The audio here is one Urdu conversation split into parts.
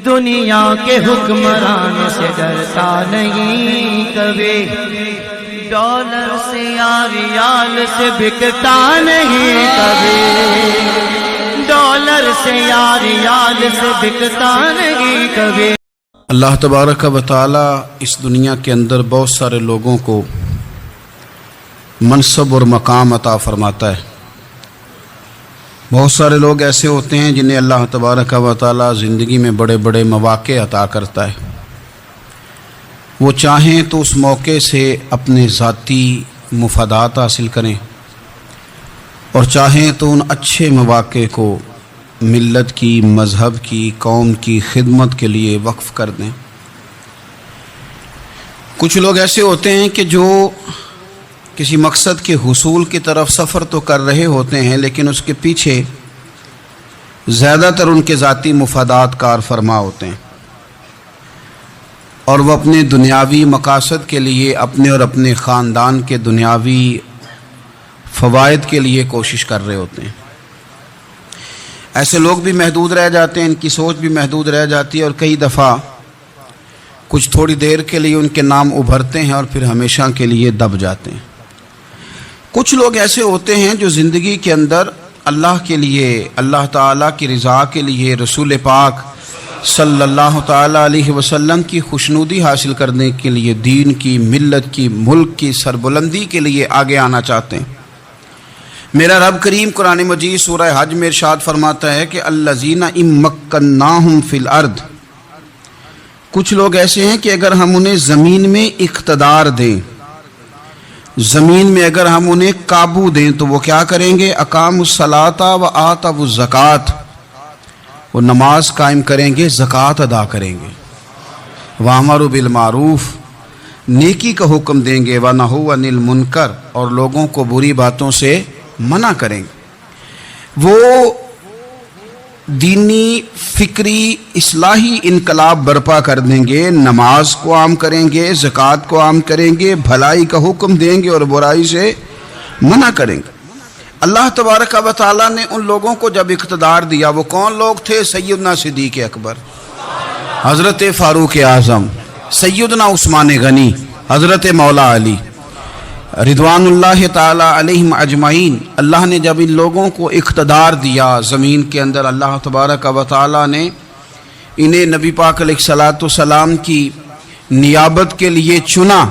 دنیا کے حکمران سے ڈرتا نہیں کبھی، ڈالر سے یا ریال سے بکتا نہیں کبھی، ڈالر سے یا ریال سے بکتا نہیں کبھی۔ اللہ تبارک و تعالی اس دنیا کے اندر بہت سارے لوگوں کو منصب اور مقام عطا فرماتا ہے۔ بہت سارے لوگ ایسے ہوتے ہیں جنہیں اللہ تبارک و تعالی زندگی میں بڑے بڑے مواقع عطا کرتا ہے۔ وہ چاہیں تو اس موقع سے اپنے ذاتی مفادات حاصل کریں، اور چاہیں تو ان اچھے مواقع کو ملت کی، مذہب کی، قوم کی خدمت کے لیے وقف کر دیں۔ کچھ لوگ ایسے ہوتے ہیں کہ جو کسی مقصد کے حصول کی طرف سفر تو کر رہے ہوتے ہیں، لیکن اس کے پیچھے زیادہ تر ان کے ذاتی مفادات کار فرما ہوتے ہیں، اور وہ اپنے دنیاوی مقاصد کے لیے، اپنے اور اپنے خاندان کے دنیاوی فوائد کے لیے کوشش کر رہے ہوتے ہیں۔ ایسے لوگ بھی محدود رہ جاتے ہیں، ان کی سوچ بھی محدود رہ جاتی ہے، اور کئی دفعہ کچھ تھوڑی دیر کے لیے ان کے نام ابھرتے ہیں اور پھر ہمیشہ کے لیے دب جاتے ہیں۔ کچھ لوگ ایسے ہوتے ہیں جو زندگی کے اندر اللہ کے لیے، اللہ تعالیٰ کی رضا کے لیے، رسول پاک صلی اللہ تعالیٰ علیہ وسلم کی خوشنودی حاصل کرنے کے لیے، دین کی، ملت کی، ملک کی سربلندی کے لیے آگے آنا چاہتے ہیں۔ میرا رب کریم قرآن مجید سورہ حج میں ارشاد فرماتا ہے کہ الذین ان مکناہم فی الارض، کچھ لوگ ایسے ہیں کہ اگر ہم انہیں زمین میں اقتدار دیں، زمین میں اگر ہم انہیں قابو دیں، تو وہ کیا کریں گے؟ اقاموا الصلاۃ و آتوا الزکوٰۃ، وہ نماز قائم کریں گے، زکوٰۃ ادا کریں گے، وامروا بالمعروف، نیکی کا حکم دیں گے، ونہوا عن المنکر، اور لوگوں کو بری باتوں سے منع کریں گے۔ وہ دینی، فکری، اصلاحی انقلاب برپا کر دیں گے، نماز کو عام کریں گے، زکوٰۃ کو عام کریں گے، بھلائی کا حکم دیں گے اور برائی سے منع کریں گے۔ اللہ تبارک و تعالیٰ نے ان لوگوں کو جب اقتدار دیا، وہ کون لوگ تھے؟ سیدنا صدیق اکبر، حضرت فاروق اعظم، سیدنا عثمان غنی، حضرت مولا علی رضوان اللہ تعالی علیہم اجمعین۔ اللہ نے جب ان لوگوں کو اقتدار دیا زمین کے اندر، اللہ تبارک و تعالی نے انہیں نبی پاک علیہ الصلاۃ والسلام کی نیابت کے لیے چنا،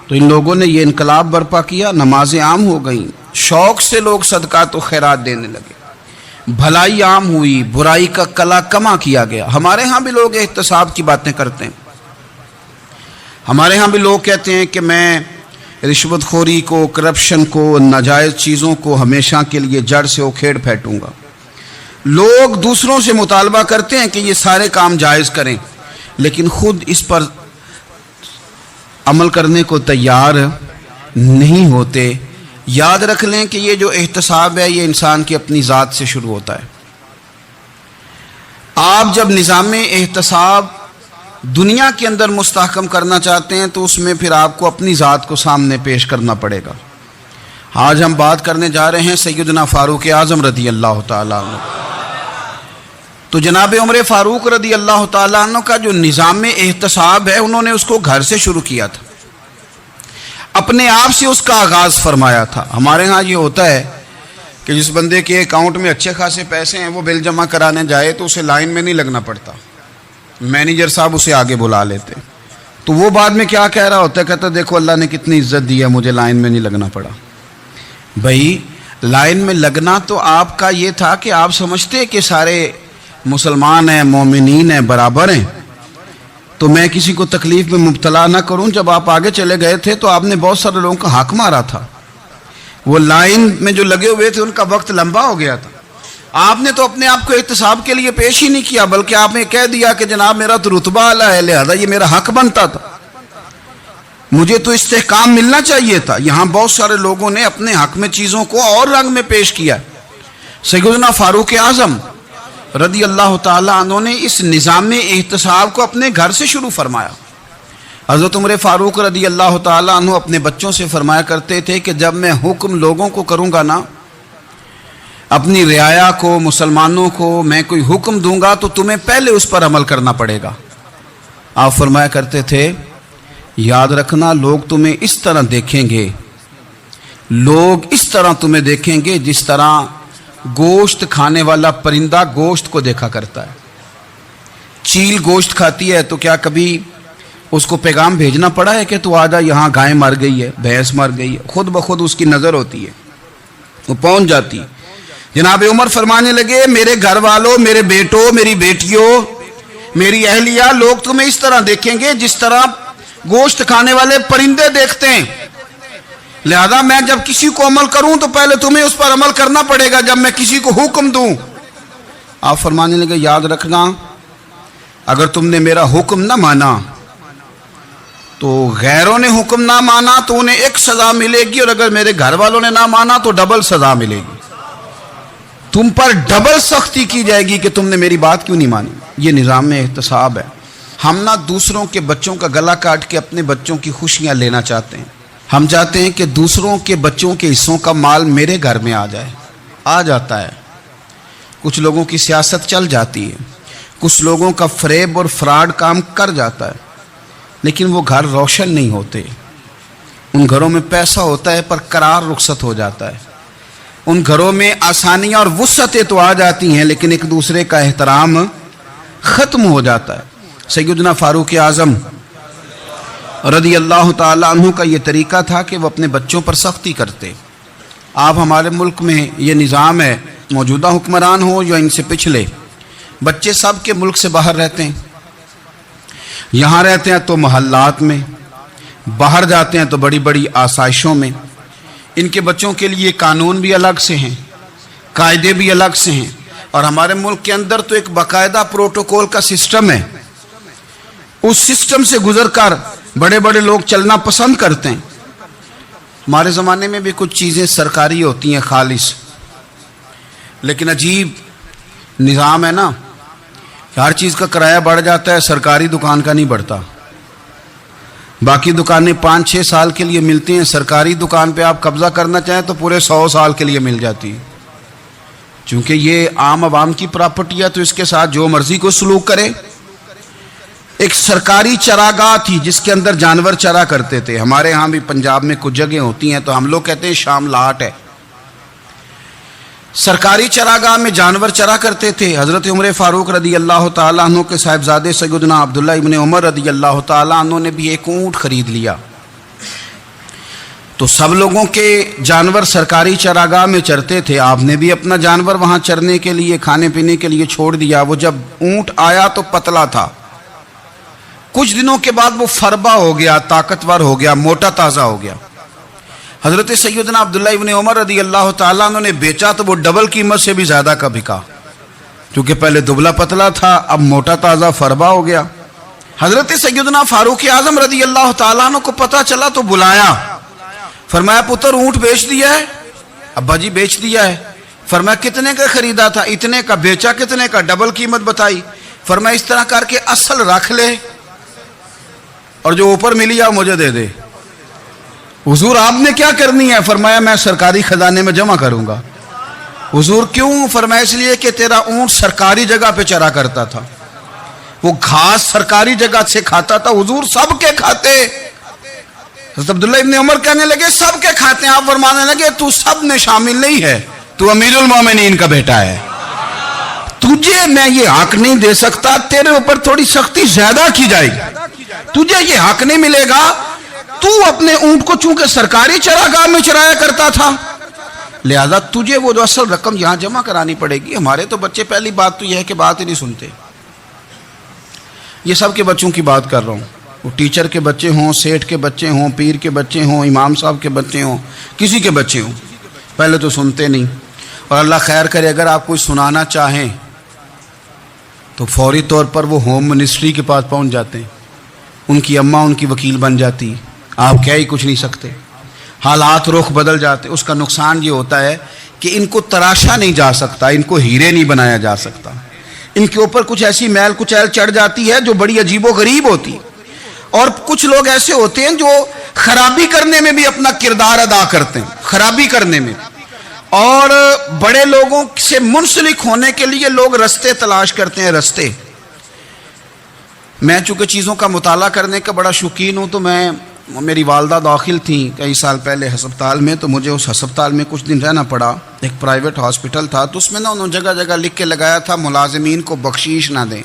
تو ان لوگوں نے یہ انقلاب برپا کیا، نمازیں عام ہو گئیں، شوق سے لوگ صدقات و خیرات دینے لگے، بھلائی عام ہوئی، برائی کا کلا کما کیا گیا۔ ہمارے ہاں بھی لوگ احتساب کی باتیں کرتے ہیں، ہمارے ہاں بھی لوگ کہتے ہیں کہ میں رشوت خوری کو، کرپشن کو، ناجائز چیزوں کو ہمیشہ کے لیے جڑ سے اکھیڑ پھینٹوں گا۔ لوگ دوسروں سے مطالبہ کرتے ہیں کہ یہ سارے کام جائز کریں، لیکن خود اس پر عمل کرنے کو تیار نہیں ہوتے۔ یاد رکھ لیں کہ یہ جو احتساب ہے، یہ انسان کی اپنی ذات سے شروع ہوتا ہے۔ آپ جب نظام احتساب دنیا کے اندر مستحکم کرنا چاہتے ہیں، تو اس میں پھر آپ کو اپنی ذات کو سامنے پیش کرنا پڑے گا۔ آج ہم بات کرنے جا رہے ہیں سیدنا فاروق اعظم رضی اللہ تعالیٰ عنہ۔ تو جناب عمر فاروق رضی اللہ تعالیٰ عنہ کا جو نظام احتساب ہے، انہوں نے اس کو گھر سے شروع کیا تھا، اپنے آپ سے اس کا آغاز فرمایا تھا۔ ہمارے ہاں یہ ہوتا ہے کہ جس بندے کے اکاؤنٹ میں اچھے خاصے پیسے ہیں، وہ بل جمع کرانے جائے تو اسے لائن میں نہیں لگنا پڑتا، مینیجر صاحب اسے آگے بلا لیتے، تو وہ بعد میں کیا کہہ رہا ہوتا ہے؟ کہتا دیکھو اللہ نے کتنی عزت دی ہے، مجھے لائن میں نہیں لگنا پڑا۔ بھائی لائن میں لگنا تو آپ کا یہ تھا کہ آپ سمجھتے کہ سارے مسلمان ہیں، مومنین ہیں، برابر ہیں، تو میں کسی کو تکلیف میں مبتلا نہ کروں۔ جب آپ آگے چلے گئے تھے تو آپ نے بہت سارے لوگوں کا حق مارا تھا، وہ لائن میں جو لگے ہوئے تھے ان کا وقت لمبا ہو گیا تھا۔ آپ نے تو اپنے آپ کو احتساب کے لیے پیش ہی نہیں کیا، بلکہ آپ نے کہہ دیا کہ جناب میرا تو رتبہ اعلیٰ ہے، لہذا یہ میرا حق بنتا تھا، مجھے تو استحکام ملنا چاہیے تھا۔ یہاں بہت سارے لوگوں نے اپنے حق میں چیزوں کو اور رنگ میں پیش کیا۔ سیدنا فاروق اعظم رضی اللہ تعالیٰ عنہ نے اس نظام احتساب کو اپنے گھر سے شروع فرمایا۔ حضرت عمر فاروق رضی اللہ تعالیٰ عنہ اپنے بچوں سے فرمایا کرتے تھے کہ جب میں حکم لوگوں کو کروں گا نا، اپنی رعایا کو، مسلمانوں کو میں کوئی حکم دوں گا تو تمہیں پہلے اس پر عمل کرنا پڑے گا۔ آپ فرمایا کرتے تھے یاد رکھنا لوگ تمہیں اس طرح دیکھیں گے، لوگ اس طرح تمہیں دیکھیں گے جس طرح گوشت کھانے والا پرندہ گوشت کو دیکھا کرتا ہے۔ چیل گوشت کھاتی ہے تو کیا کبھی اس کو پیغام بھیجنا پڑا ہے کہ تو آجا یہاں گائے مر گئی ہے، بھینس مر گئی ہے؟ خود بخود اس کی نظر ہوتی ہے، وہ پہنچ جاتی۔ جناب عمر فرمانے لگے میرے گھر والوں، میرے بیٹوں، میری بیٹیوں، میری اہلیہ، لوگ تمہیں اس طرح دیکھیں گے جس طرح گوشت کھانے والے پرندے دیکھتے ہیں، لہذا میں جب کسی کو عمل کروں تو پہلے تمہیں اس پر عمل کرنا پڑے گا جب میں کسی کو حکم دوں۔ آپ فرمانے لگے یاد رکھنا اگر تم نے میرا حکم نہ مانا تو غیروں نے حکم نہ مانا تو انہیں ایک سزا ملے گی، اور اگر میرے گھر والوں نے نہ مانا تو ڈبل سزا ملے گی، تم پر ڈبل سختی کی جائے گی کہ تم نے میری بات کیوں نہیں مانی۔ یہ نظام احتساب ہے۔ ہم نہ دوسروں کے بچوں کا گلا کاٹ کے اپنے بچوں کی خوشیاں لینا چاہتے ہیں، ہم چاہتے ہیں کہ دوسروں کے بچوں کے حصوں کا مال میرے گھر میں آ جائے، آ جاتا ہے۔ کچھ لوگوں کی سیاست چل جاتی ہے، کچھ لوگوں کا فریب اور فراڈ کام کر جاتا ہے، لیکن وہ گھر روشن نہیں ہوتے۔ ان گھروں میں پیسہ ہوتا ہے پر قرار رخصت ہو جاتا ہے، ان گھروں میں آسانیاں اور وسعتیں تو آ جاتی ہیں لیکن ایک دوسرے کا احترام ختم ہو جاتا ہے۔ سیدنا فاروق اعظم رضی اللہ تعالیٰ عنہ کا یہ طریقہ تھا کہ وہ اپنے بچوں پر سختی کرتے۔ آپ ہمارے ملک میں یہ نظام ہے، موجودہ حکمران ہو یا ان سے پچھلے، بچے سب کے ملک سے باہر رہتے ہیں، یہاں رہتے ہیں تو محلات میں، باہر جاتے ہیں تو بڑی بڑی آسائشوں میں۔ ان کے بچوں کے لیے قانون بھی الگ سے ہیں، قاعدے بھی الگ سے ہیں، اور ہمارے ملک کے اندر تو ایک باقاعدہ پروٹوکول کا سسٹم ہے، اس سسٹم سے گزر کر بڑے بڑے لوگ چلنا پسند کرتے ہیں۔ ہمارے زمانے میں بھی کچھ چیزیں سرکاری ہوتی ہیں خالص، لیکن عجیب نظام ہے نا، ہر چیز کا کرایہ بڑھ جاتا ہے، سرکاری دکان کا نہیں بڑھتا۔ باقی دکانیں 5-6 سال کے لیے ملتی ہیں، سرکاری دکان پہ آپ قبضہ کرنا چاہیں تو پورے 100 سال کے لیے مل جاتی ہے، چونکہ یہ عام عوام کی پراپرٹی ہے تو اس کے ساتھ جو مرضی کو سلوک کرے۔ ایک سرکاری چراگاہ تھی جس کے اندر جانور چرا کرتے تھے، ہمارے ہاں بھی پنجاب میں کچھ جگہ ہوتی ہیں تو ہم لوگ کہتے ہیں شام لاٹ ہے۔ سرکاری چراگاہ میں جانور چرا کرتے تھے۔ حضرت عمر فاروق رضی اللہ تعالیٰ عنہ کے صاحبزادے سیدنا عبداللہ ابن عمر رضی اللہ تعالیٰ عنہ نے بھی ایک اونٹ خرید لیا، تو سب لوگوں کے جانور سرکاری چراگاہ میں چرتے تھے، آپ نے بھی اپنا جانور وہاں چرنے کے لیے، کھانے پینے کے لیے چھوڑ دیا۔ وہ جب اونٹ آیا تو پتلا تھا، کچھ دنوں کے بعد وہ فربا ہو گیا، طاقتور ہو گیا، موٹا تازہ ہو گیا۔ حضرت سیدنا عبداللہ ابن عمر رضی اللہ تعالیٰ عنہ نے بیچا تو وہ ڈبل قیمت سے بھی زیادہ کا بکا، کیونکہ پہلے دبلا پتلا تھا، اب موٹا تازہ فربا ہو گیا۔ حضرت سیدنا فاروق اعظم رضی اللہ تعالیٰ عنہ کو پتہ چلا تو بلایا، فرمایا پتر اونٹ بیچ دیا ہے؟ ابا جی بیچ دیا ہے۔ فرمایا کتنے کا خریدا تھا؟ اتنے کا۔ بیچا کتنے کا؟ ڈبل قیمت بتائی۔ فرمایا اس طرح کر کے اصل رکھ لے اور جو اوپر ملی آپ مجھے دے دے۔ حضور آپ نے کیا کرنی ہے؟ فرمایا میں سرکاری خزانے میں جمع کروں گا۔ حضور کیوں؟ فرمایا اس لیے کہ تیرا اونٹ سرکاری جگہ پہ چرا کرتا تھا، وہ گھاس سرکاری جگہ سے کھاتا تھا۔ حضور سب کے کھاتے۔ حضرت عبداللہ ابن عمر کہنے لگے سب کے کھاتے ہیں۔ آپ فرمانے لگے تو سب میں شامل نہیں ہے، تو امیر المومنین کا بیٹا ہے، تجھے میں یہ حق نہیں دے سکتا، تیرے اوپر تھوڑی سختی زیادہ کی جائے گی، تجھے یہ حق نہیں ملے گا۔ تو اپنے اونٹ کو چونکہ سرکاری چراگاہ میں چرایا کرتا تھا، لہذا تجھے وہ جو اصل رقم یہاں جمع کرانی پڑے گی۔ ہمارے تو بچے پہلی بات تو یہ ہے کہ بات ہی نہیں سنتے۔ یہ سب کے بچوں کی بات کر رہا ہوں، وہ ٹیچر کے بچے ہوں، سیٹھ کے بچے ہوں، پیر کے بچے ہوں، امام صاحب کے بچے ہوں، کسی کے بچے ہوں، پہلے تو سنتے نہیں۔ اور اللہ خیر کرے اگر آپ کوئی سنانا چاہیں تو فوری طور پر وہ ہوم منسٹری کے پاس پہنچ جاتے ہیں، ان کی اماں ان کی وکیل بن جاتی، آپ کہہ ہی کچھ نہیں سکتے، حالات رخ بدل جاتے۔ اس کا نقصان یہ ہوتا ہے کہ ان کو تراشا نہیں جا سکتا، ان کو ہیرے نہیں بنایا جا سکتا، ان کے اوپر کچھ ایسی میل کچیل چڑھ جاتی ہے جو بڑی عجیب و غریب ہوتی۔ اور کچھ لوگ ایسے ہوتے ہیں جو خرابی کرنے میں بھی اپنا کردار ادا کرتے ہیں، خرابی کرنے میں اور بڑے لوگوں سے منسلک ہونے کے لیے لوگ رستے تلاش کرتے ہیں. رستے. میں چونکہ چیزوں کا مطالعہ کرنے کا بڑا شوقین ہوں، تو میری والدہ داخل تھیں کئی سال پہلے ہسپتال میں، تو مجھے اس ہسپتال میں کچھ دن رہنا پڑا. ایک پرائیویٹ ہاسپٹل تھا، تو اس میں انہوں نے جگہ جگہ لکھ کے لگایا تھا ملازمین کو بخشیش نہ دیں.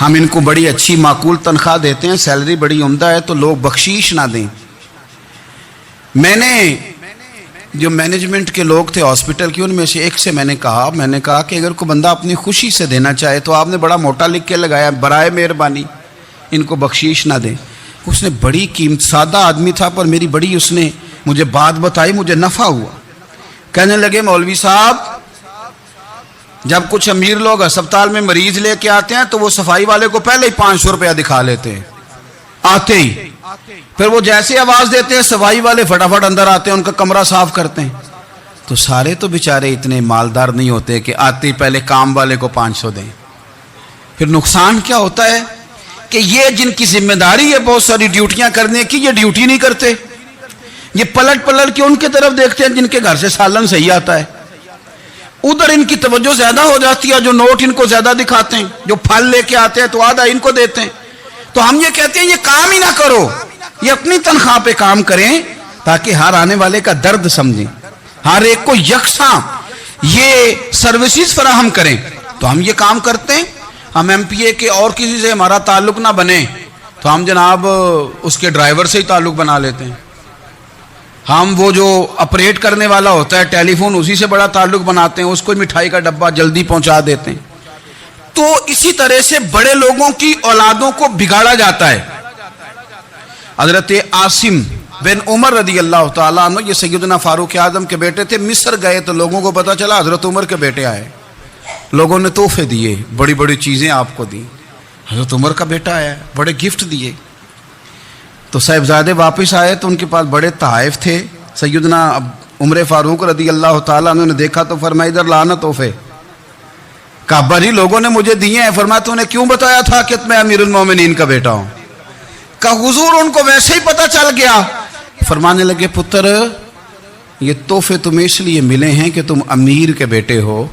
ہم ان کو بڑی اچھی معقول تنخواہ دیتے ہیں، سیلری بڑی عمدہ ہے، تو لوگ بخشیش نہ دیں. میں نے جو مینجمنٹ کے لوگ تھے ہاسپٹل کی، ان میں سے ایک سے میں نے کہا کہ اگر کوئی بندہ اپنی خوشی سے دینا چاہے تو آپ نے بڑا موٹا لکھ کے لگایا برائے مہربانی ان کو بخشیش نہ دیں. اس نے بڑی قیمت، سادہ آدمی تھا پر میری بڑی اس نے مجھے بات بتائی، مجھے نفع ہوا. کہنے لگے مولوی صاحب، جب کچھ امیر لوگ ہسپتال میں مریض لے کے آتے ہیں تو وہ صفائی والے کو پہلے ہی 500 روپیہ دکھا لیتے ہیں آتے ہی. پھر وہ جیسے آواز دیتے ہیں صفائی والے فٹافٹ اندر آتے ہیں، ان کا کمرہ صاف کرتے ہیں. تو سارے تو بیچارے اتنے مالدار نہیں ہوتے کہ آتے ہی پہلے کام والے کو 500 دیں. پھر نقصان کیا ہوتا ہے کہ یہ جن کی ذمہ داری ہے بہت ساری ڈیوٹیاں کرنے کی، یہ ڈیوٹی نہیں کرتے. یہ پلٹ کے ان کی طرف دیکھتے ہیں جن کے گھر سے سالن صحیح آتا ہے. ادھر ان کی توجہ زیادہ ہو جاتی ہے، جو نوٹ ان کو زیادہ دکھاتے ہیں، جو پھل لے کے آتے ہیں تو آدھا ان کو دیتے ہیں. تو ہم یہ کہتے ہیں یہ کام ہی نہ کرو، یہ اپنی تنخواہ پہ کام کریں تاکہ ہر آنے والے کا درد سمجھیں، ہر ایک کو یکساں یہ سروسز فراہم کریں. تو ہم یہ کام کرتے ہیں. ہم ایم پی اے کے اور کسی سے ہمارا تعلق نہ بنے تو ہم جناب اس کے ڈرائیور سے ہی تعلق بنا لیتے ہیں. ہم وہ جو آپریٹ کرنے والا ہوتا ہے ٹیلی فون، اسی سے بڑا تعلق بناتے ہیں، اس کو مٹھائی کا ڈبہ جلدی پہنچا دیتے ہیں. تو اسی طرح سے بڑے لوگوں کی اولادوں کو بگاڑا جاتا ہے. حضرت عاصم بن عمر رضی اللہ تعالیٰ عنہ، یہ سیدنا فاروق اعظم کے بیٹے تھے. مصر گئے تو لوگوں کو پتا چلا حضرت عمر کے بیٹے آئے. لوگوں نے تحفے دیے، بڑی بڑی چیزیں آپ کو دی. حضرت عمر کا بیٹا آیا، بڑے گفٹ دیے. تو صاحبزادے واپس آئے تو ان کے پاس بڑے تحائف تھے. سیدنا عمر فاروق رضی اللہ تعالیٰ عنہ نے دیکھا تو فرمایا ادھر لانا تحفے. کہا ابا جی لوگوں نے مجھے دیے ہیں. فرمایا تو نے کیوں بتایا تھا کہ میں امیر المومنین کا بیٹا ہوں؟ کہا حضور ان کو ویسے ہی پتا چل گیا. فرمانے لگے پتر یہ تحفے تمہیں اس لیے ملے ہیں کہ تم امیر کے بیٹے ہو،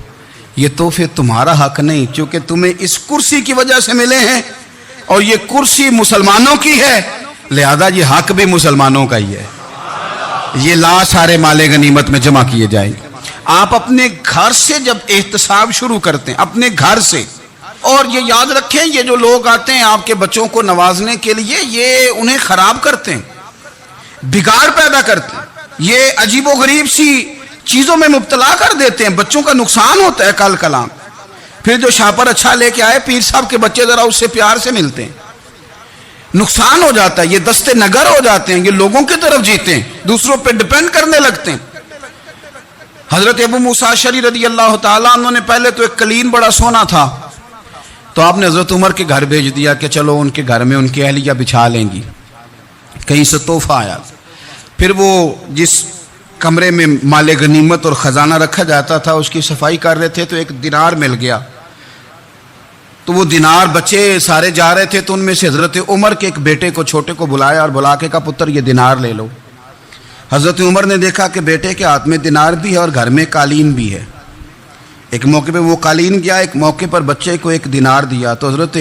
یہ تحفے تمہارا حق نہیں، چونکہ تمہیں اس کرسی کی وجہ سے ملے ہیں اور یہ کرسی مسلمانوں کی ہے، لہذا یہ حق بھی مسلمانوں کا ہی ہے. یہ لا سارے مال غنیمت میں جمع کیے جائیں گے. آپ اپنے گھر سے جب احتساب شروع کرتے ہیں، اپنے گھر سے، اور یہ یاد رکھیں یہ جو لوگ آتے ہیں آپ کے بچوں کو نوازنے کے لیے، یہ انہیں خراب کرتے ہیں، بگاڑ پیدا کرتے ہیں، یہ عجیب و غریب سی چیزوں میں مبتلا کر دیتے ہیں. بچوں کا نقصان ہوتا ہے کل کلام. پھر جو شاپر اچھا لے کے آئے پیر صاحب کے بچے ذرا اس سے پیار سے ملتے ہیں، نقصان ہو جاتا ہے. یہ دستے نگر ہو جاتے ہیں، یہ لوگوں کی طرف جیتے ہیں، دوسروں پہ ڈیپینڈ کرنے لگتے ہیں. حضرت ابو موسیٰ اشعری رضی اللہ تعالیٰ عنہ نے پہلے تو ایک قلین بڑا سونا تھا، تو آپ نے حضرت عمر کے گھر بھیج دیا کہ چلو ان کے گھر میں ان کی اہلیہ بچھا لیں گی. کہیں سے تحفہ آیا. پھر وہ جس کمرے میں مال غنیمت اور خزانہ رکھا جاتا تھا اس کی صفائی کر رہے تھے تو ایک دینار مل گیا. تو وہ دینار بچے سارے جا رہے تھے تو ان میں سے حضرت عمر کے ایک بیٹے کو چھوٹے کو بلایا اور بلا کے کہا پتر یہ دینار لے لو. حضرت عمر نے دیکھا کہ بیٹے کے ہاتھ میں دینار بھی ہے اور گھر میں قالین بھی ہے. ایک موقع پہ وہ قالین گیا، ایک موقع پر بچے کو ایک دینار دیا. تو حضرت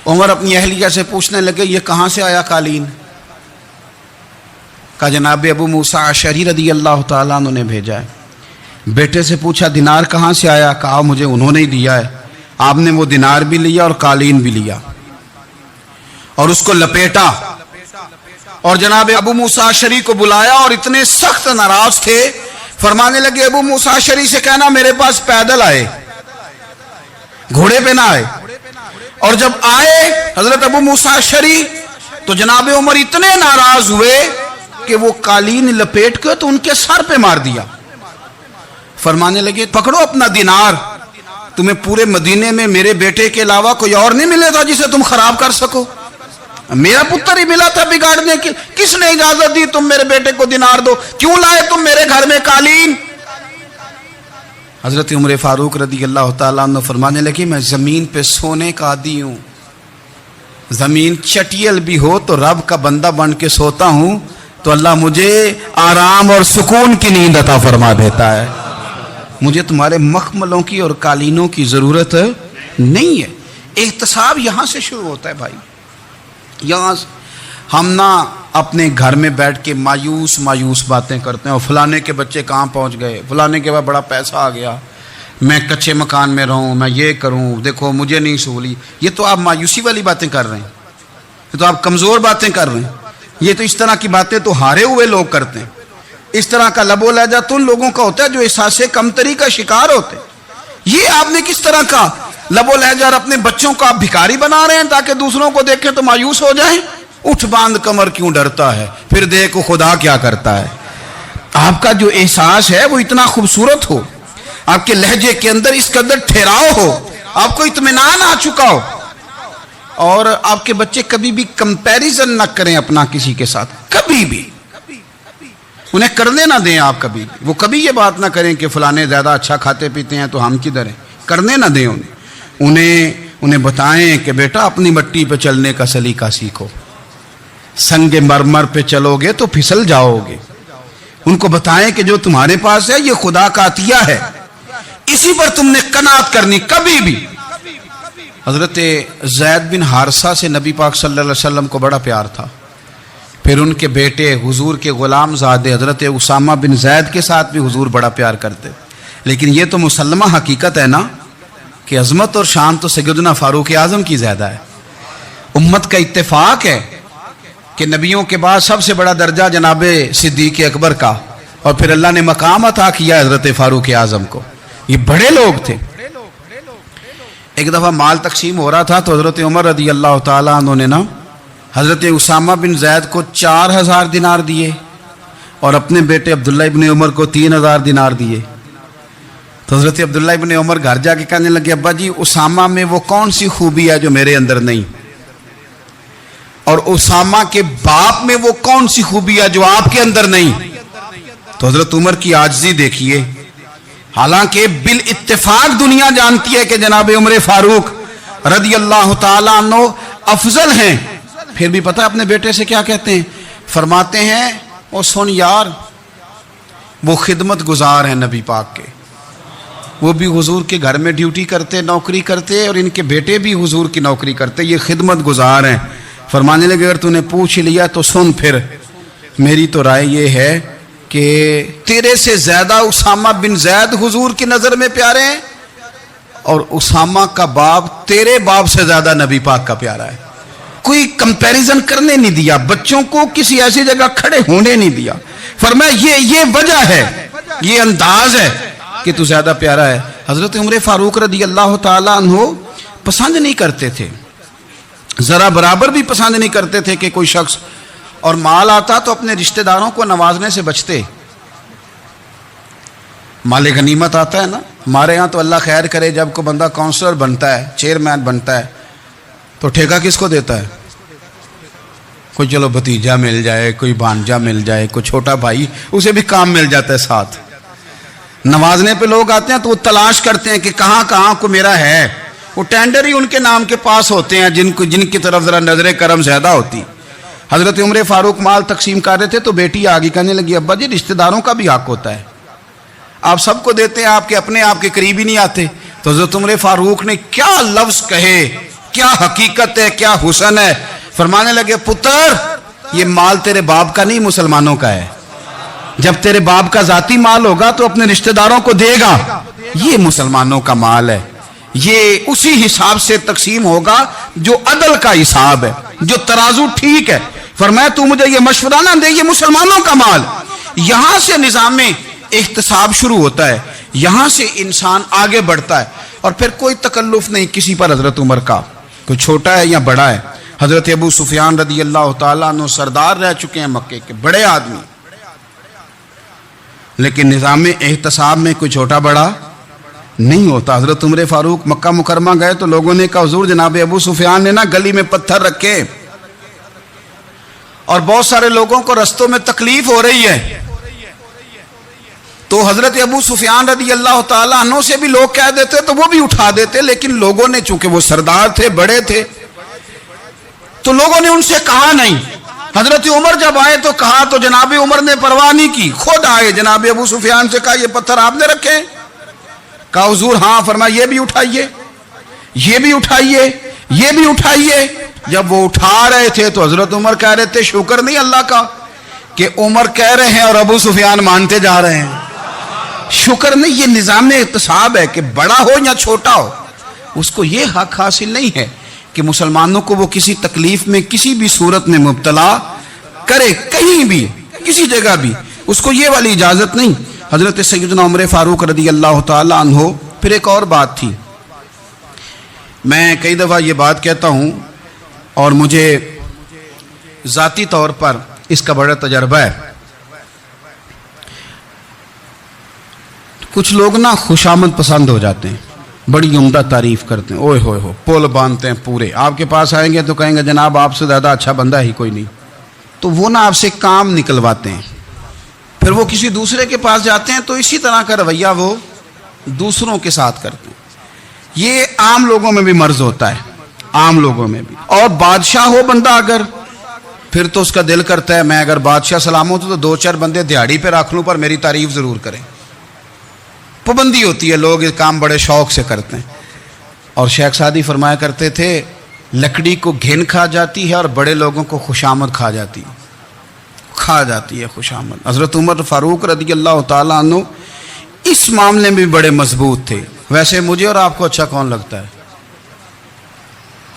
عمر اپنی اہلیہ سے پوچھنے لگے یہ کہاں سے آیا قالین؟ کہا جناب ابو موسیٰ اشعری رضی اللہ تعالیٰ عنہ نے بھیجا ہے. بیٹے سے پوچھا دینار کہاں سے آیا؟ کہا مجھے انہوں نے ہی دیا ہے. آپ نے وہ دینار بھی لیا اور قالین بھی لیا اور اس کو لپیٹا اور جناب ابو موسیٰ اشعری کو بلایا اور اتنے سخت ناراض تھے. فرمانے لگے ابو موسیٰ اشعری سے کہنا میرے پاس پیدل آئے، گھوڑے پہ نہ آئے. اور جب آئے حضرت ابو موسیٰ اشعری تو جناب عمر اتنے ناراض ہوئے کہ وہ قالین لپیٹ کے تو ان کے سر پہ مار دیا. فرمانے لگے پکڑو اپنا دینار، تمہیں پورے مدینے میں میرے بیٹے کے علاوہ کوئی اور نہیں ملے گا جسے تم خراب کر سکو. میرا پتر ہی ملا تھا بگاڑنے کی، کس نے اجازت دی تم میرے بیٹے کو دینار دو؟ کیوں لائے تم میرے گھر میں قالین؟ حضرت عمر فاروق رضی اللہ تعالیٰ عنہ فرمانے لگے میں زمین پہ سونے کا عادی ہوں، زمین چٹیل بھی ہو تو رب کا بندہ بن کے سوتا ہوں، تو تو اللہ مجھے آرام اور سکون کی نیند عطا فرما دیتا ہے. مجھے تمہارے مخملوں کی اور قالینوں کی ضرورت نہیں ہے. احتساب یہاں سے شروع ہوتا ہے بھائی. یہاں ہم نہ اپنے گھر میں بیٹھ کے مایوس باتیں کرتے ہیں، اور فلانے کے بچے کہاں پہنچ گئے، فلانے کے بعد بڑا پیسہ آ گیا، میں کچے مکان میں رہوں، میں یہ کروں، دیکھو مجھے نہیں سہولی. یہ تو آپ مایوسی والی باتیں کر رہے ہیں، یہ تو آپ کمزور باتیں کر رہے ہیں. یہ تو اس طرح کی باتیں تو ہارے ہوئے لوگ کرتے ہیں. اس طرح کا لب و لہجہ تو ان لوگوں کا ہوتا ہے جو احساس کمتری کا شکار ہوتے ہیں. یہ آپ نے کس طرح کا لب و لہجہ، اور اپنے بچوں کو آپ بھکاری بنا رہے ہیں تاکہ دوسروں کو دیکھیں تو مایوس ہو جائیں. اٹھ باندھ کمر کیوں ڈرتا ہے، پھر دیکھو خدا کیا کرتا ہے. آپ کا جو احساس ہے وہ اتنا خوبصورت ہو، آپ کے لہجے کے اندر اس قدر ٹھہراؤ ہو، آپ کو اطمینان آ چکا ہو، اور آپ کے بچے کبھی بھی کمپیریزن نہ کریں اپنا کسی کے ساتھ. کبھی بھی انہیں کرنے نہ دیں. آپ کبھی وہ کبھی یہ بات نہ کریں کہ فلانے زیادہ اچھا کھاتے پیتے ہیں تو ہم کدھر ہیں. کرنے نہ دیں. انہیں بتائیں کہ بیٹا اپنی مٹی پہ چلنے کا سلیقہ سیکھو، سنگ مرمر پہ چلو گے تو پھسل جاؤ گے. ان کو بتائیں کہ جو تمہارے پاس ہے یہ خدا کا عطیہ ہے، اسی پر تم نے قناعت کرنی. کبھی بھی حضرت زید بن حارثہ سے نبی پاک صلی اللہ علیہ وسلم کو بڑا پیار تھا. پھر ان کے بیٹے حضور کے غلام زادے حضرت اسامہ بن زید کے ساتھ بھی حضور بڑا پیار کرتے. لیکن یہ تو مسلمہ حقیقت ہے نا کہ عظمت اور شان تو سیدنا فاروق اعظم کی زیادہ ہے. امت کا اتفاق ہے کہ نبیوں کے بعد سب سے بڑا درجہ جناب صدیق اکبر کا، اور پھر اللہ نے مقام عطا کیا حضرت فاروق اعظم کو. یہ بڑے لوگ تھے. ایک دفعہ مال تقسیم ہو رہا تھا تو حضرت عمر رضی اللہ تعالیٰ عنہ نے نا حضرت اسامہ بن زید کو 4000 دینار دیے اور اپنے بیٹے عبداللہ ابن عمر کو 3000 دینار دیے. تو حضرت عبداللہ ابن عمر گھر جا کے کہنے لگے ابا جی اسامہ میں وہ کون سی خوبی ہے جو میرے اندر نہیں، اور اسامہ کے باپ میں وہ کون سی خوبی ہے جو آپ کے اندر نہیں. تو حضرت عمر کی عاجزی دیکھیے. حالانکہ بالاتفاق دنیا جانتی ہے کہ جناب عمر فاروق رضی اللہ تعالیٰ عنہ افضل ہیں، پھر بھی پتہ اپنے بیٹے سے کیا کہتے ہیں؟ فرماتے ہیں وہ سن یار، وہ خدمت گزار ہیں نبی پاک کے، وہ بھی حضور کے گھر میں ڈیوٹی کرتے، نوکری کرتے، اور ان کے بیٹے بھی حضور کی نوکری کرتے، یہ خدمت گزار ہیں. فرمانے لگے اگر تو نے پوچھ لیا تو سن، پھر میری تو رائے یہ ہے کہ تیرے سے زیادہ اسامہ بن زید حضور کی نظر میں پیارے ہیں، اور اسامہ کا باپ تیرے باپ سے زیادہ نبی پاک کا پیارا ہے. کوئی کمپیریزن کرنے نہیں دیا، بچوں کو کسی ایسی جگہ کھڑے ہونے نہیں دیا. فرمایا یہ وجہ ہے، یہ انداز ہے کہ تو زیادہ پیارا ہے. حضرت عمر فاروق رضی اللہ تعالیٰ عنہ پسند نہیں کرتے تھے، ذرا برابر بھی پسند نہیں کرتے تھے کہ کوئی شخص اور مال آتا تو اپنے رشتہ داروں کو نوازنے سے بچتے. مال غنیمت آتا ہے نا، ہمارے ہاں تو اللہ خیر کرے جب کوئی بندہ کونسلر بنتا ہے، چیئرمین بنتا ہے، تو ٹھیکہ کس کو دیتا ہے؟ کوئی چلو بھتیجا مل جائے، کوئی بھانجا مل جائے، کوئی چھوٹا بھائی، اسے بھی کام مل جاتا ہے ساتھ. نوازنے پہ لوگ آتے ہیں تو وہ تلاش کرتے ہیں کہ کہاں کو میرا ہے. وہ ٹینڈر ہی ان کے نام کے پاس ہوتے ہیں جن کی طرف ذرا نظر کرم زیادہ ہوتی. حضرت عمر فاروق مال تقسیم کر رہے تھے تو بیٹی آگے کہنے لگی ابا جی رشتہ داروں کا بھی حق ہوتا ہے، آپ سب کو دیتے ہیں، آپ کے قریب ہی نہیں آتے. تو حضرت عمر فاروق نے کیا لفظ کہے، کیا حقیقت ہے، کیا حسن ہے. فرمانے لگے پتر یہ مال تیرے باپ کا نہیں مسلمانوں کا ہے. جب تیرے باپ کا ذاتی مال ہوگا تو اپنے رشتہ داروں کو دے گا، یہ مسلمانوں کا مال ہے، یہ اسی حساب سے تقسیم ہوگا جو عدل کا حساب ہے، جو ترازو ٹھیک ہے. فرمایا تو مجھے یہ مشورہ نہ دے، یہ مسلمانوں کا مال. یہاں سے نظام احتساب شروع ہوتا ہے، یہاں سے انسان آگے بڑھتا ہے، اور پھر کوئی تکلف نہیں کسی پر. حضرت عمر کا کوئی چھوٹا ہے یا بڑا ہے. حضرت ابو سفیان رضی اللہ تعالیٰ عنہ سردار رہ چکے ہیں مکے کے، بڑے آدمی، لیکن نظام احتساب میں کوئی چھوٹا بڑا نہیں ہوتا. حضرت عمر فاروق مکہ مکرمہ گئے تو لوگوں نے کہا حضور جناب ابو سفیان نے نا گلی میں پتھر رکھے اور بہت سارے لوگوں کو رستوں میں تکلیف ہو رہی ہے. تو حضرت ابو سفیان رضی اللہ تعالیٰ عنہ سے بھی لوگ کہہ دیتے تو وہ بھی اٹھا دیتے، لیکن لوگوں نے چونکہ وہ سردار تھے، بڑے تھے، تو لوگوں نے ان سے کہا نہیں. حضرت عمر جب آئے تو کہا تو جناب عمر نے پرواہ نہیں کی، خود آئے جناب ابو سفیان سے کہا یہ پتھر آپ نے رکھے؟ کہا حضور ہاں۔ فرمایا یہ بھی اٹھائیے، یہ بھی اٹھائیے، یہ بھی اٹھائیے۔ جب وہ اٹھا رہے تھے تو حضرت عمر کہہ رہے تھے شکر نہیں اللہ کا کہ عمر کہہ رہے ہیں اور ابو سفیان مانتے جا رہے ہیں۔ شکر نہیں، یہ نظام احتساب ہے کہ بڑا ہو یا چھوٹا ہو اس کو یہ حق حاصل نہیں ہے کہ مسلمانوں کو وہ کسی تکلیف میں کسی بھی صورت میں مبتلا کرے، کہیں بھی کسی جگہ بھی، اس کو یہ والی اجازت نہیں۔ حضرت سیدنا عمر فاروق رضی اللہ تعالی عنہ۔ پھر ایک اور بات تھی، میں کئی دفعہ یہ بات کہتا ہوں اور مجھے ذاتی طور پر اس کا بڑا تجربہ ہے۔ کچھ لوگ نا خوشامد پسند ہو جاتے ہیں، بڑی عمدہ تعریف کرتے ہیں، اوئے ہوئے ہو پول باندھتے ہیں پورے، آپ کے پاس آئیں گے تو کہیں گے جناب آپ سے زیادہ اچھا بندہ ہی کوئی نہیں، تو وہ نا آپ سے کام نکلواتے ہیں۔ پھر وہ کسی دوسرے کے پاس جاتے ہیں تو اسی طرح کا رویہ وہ دوسروں کے ساتھ کرتے ہیں۔ یہ عام لوگوں میں بھی مرض ہوتا ہے، عام لوگوں میں بھی۔ اور بادشاہ ہو بندہ اگر، پھر تو اس کا دل کرتا ہے میں اگر بادشاہ سلامت ہوں تو دو چار بندے دیہڑی پہ رکھ لوں پر میری تعریف ضرور کریں۔ پابندی ہوتی ہے، لوگ یہ کام بڑے شوق سے کرتے ہیں۔ اور شیخ سعدی فرمایا کرتے تھے لکڑی کو گھن کھا جاتی ہے اور بڑے لوگوں کو خوشامد کھا جاتی ہے خوشامد۔ حضرت عمر فاروق رضی اللہ تعالیٰ عنہ اس معاملے میں بھی بڑے مضبوط تھے۔ ویسے مجھے اور آپ کو اچھا کون لگتا ہے؟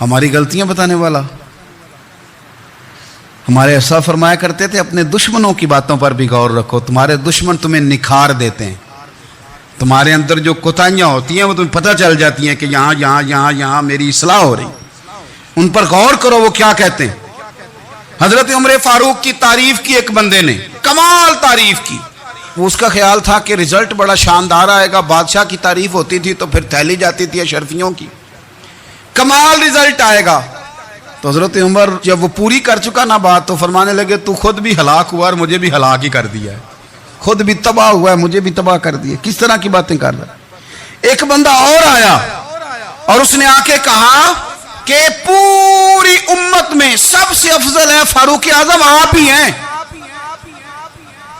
ہماری غلطیاں بتانے والا؟ ہمارے ایسا فرمایا کرتے تھے اپنے دشمنوں کی باتوں پر بھی غور رکھو، تمہارے دشمن تمہیں نکھار دیتے ہیں، تمہارے اندر جو کوتاہیاں ہوتی ہیں وہ تمہیں پتہ چل جاتی ہیں کہ یہاں میری اصلاح ہو رہی، ان پر غور کرو وہ کیا کہتے ہیں۔ حضرت عمر فاروق کی تعریف کی ایک بندے نے، کمال تعریف کی، وہ اس کا خیال تھا کہ رزلٹ بڑا شاندار آئے گا، بادشاہ کی تعریف ہوتی تھی تو پھر تھیلی جاتی تھی اشرفیوں کی، کمال رزلٹ آئے گا۔ تو حضرت عمر جب وہ پوری کر چکا نا بات تو فرمانے لگے تو خود بھی ہلاک ہوا اور مجھے بھی ہلاک ہی کر دیا ہے، خود بھی تباہ ہوا ہے مجھے بھی تباہ کر دیا۔ کس طرح کی باتیں کر رہا ہے؟ ایک بندہ اور آیا اور اس نے آ کے کہا کہ پوری امت میں سب سے افضل ہے فاروق اعظم آپ ہی ہیں۔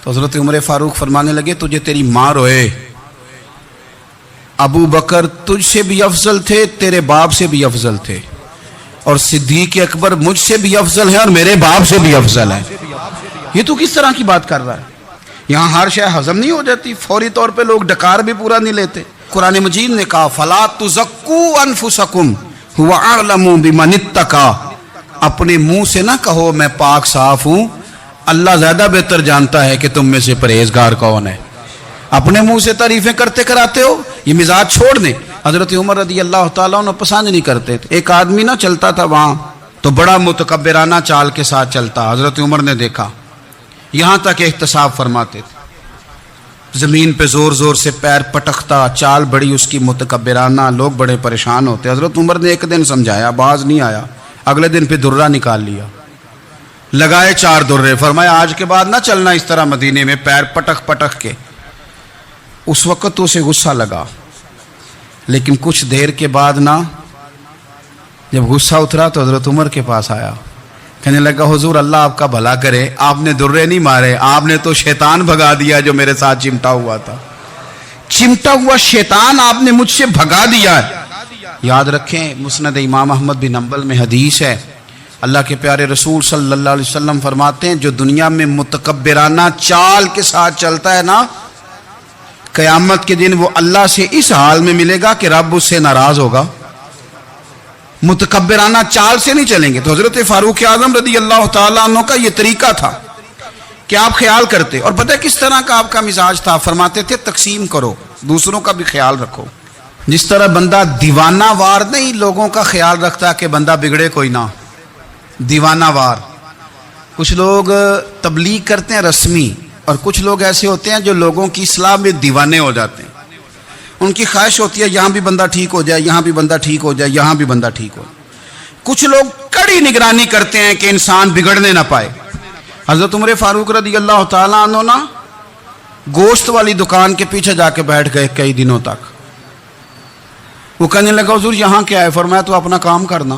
تو حضرت عمر فاروق فرمانے لگے تجھے تیری ماں روئے، ابو بکر تجھ سے بھی افضل تھے، تیرے باپ سے بھی افضل تھے، اور صدیق اکبر مجھ سے بھی افضل ہے اور میرے باپ سے بھی افضل ہے۔ یہ تو کس طرح کی بات کر رہا ہے؟ یہاں ہر شے ہضم نہیں ہو جاتی، فوری طور پہ لوگ ڈکار بھی پورا نہیں لیتے۔ قرآن مجید نے کہا فَلَا تُزَكُّوا أَنفُسَكُمْ هُوَ أَعْلَمُ بِمَنِ اتَّقَىٰ، اپنے منہ سے نہ کہو میں پاک صاف ہوں، اللہ زیادہ بہتر جانتا ہے کہ تم میں سے پرہیزگار کون ہے۔ اپنے منہ سے تعریفیں کرتے کراتے ہو، یہ مزاج چھوڑ دیں۔ حضرت عمر رضی اللہ تعالیٰ عنہ پسند نہیں کرتے تھے۔ ایک آدمی نہ چلتا تھا وہاں تو بڑا متکبرانہ چال کے ساتھ چلتا، حضرت عمر نے دیکھا، یہاں تک احتساب فرماتے تھے، زمین پہ زور زور سے پیر پٹکتا، چال بڑی اس کی متکبرانہ، لوگ بڑے پریشان ہوتے۔ حضرت عمر نے ایک دن سمجھایا، باز نہیں آیا، اگلے دن پہ درہ نکال لیا، لگائے 4 درے، فرمایا آج کے بعد نہ چلنا اس طرح مدینے میں پیر پٹک پٹک کے۔ اس وقت تو اسے غصہ لگا، لیکن کچھ دیر کے بعد نا جب غصہ اترا تو حضرت عمر کے پاس آیا، کہنے لگا حضور اللہ آپ کا بھلا کرے، آپ نے درے نہیں مارے، آپ نے تو شیطان بھگا دیا جو میرے ساتھ چمٹا ہوا تھا، چمٹا ہوا شیطان آپ نے مجھ سے بھگا دیا ہے۔ یاد رکھیں مسند امام احمد بن حنبل میں حدیث ہے، اللہ کے پیارے رسول صلی اللہ علیہ وسلم فرماتے ہیں جو دنیا میں متکبرانہ چال کے ساتھ چلتا ہے نا، قیامت کے دن وہ اللہ سے اس حال میں ملے گا کہ رب اس سے ناراض ہوگا۔ متکبرانہ چال سے نہیں چلیں گے۔ تو حضرت فاروق اعظم رضی اللہ تعالیٰ عنہ کا یہ طریقہ تھا کہ آپ خیال کرتے، اور پتہ کس طرح کا آپ کا مزاج تھا؟ فرماتے تھے تقسیم کرو، دوسروں کا بھی خیال رکھو۔ جس طرح بندہ دیوانہ وار نہیں لوگوں کا خیال رکھتا کہ بندہ بگڑے کوئی نہ، دیوانہ وار۔ کچھ لوگ تبلیغ کرتے ہیں رسمی، اور کچھ لوگ ایسے ہوتے ہیں جو لوگوں کی اصلاح میں دیوانے ہو جاتے ہیں، ان کی خواہش ہوتی ہے یہاں بھی بندہ ٹھیک ہو جائے، یہاں بھی بندہ ٹھیک ہو جائے، یہاں بھی بندہ ٹھیک ہو۔ کچھ لوگ کڑی نگرانی کرتے ہیں کہ انسان بگڑنے نہ پائے۔ حضرت عمر فاروق رضی اللہ تعالیٰ عنہ نا گوشت والی دکان کے پیچھے جا کے بیٹھ گئے کئی دنوں تک۔ وہ کہنے لگا حضور یہاں کیا ہے؟ فرمایا تو اپنا کام کرنا،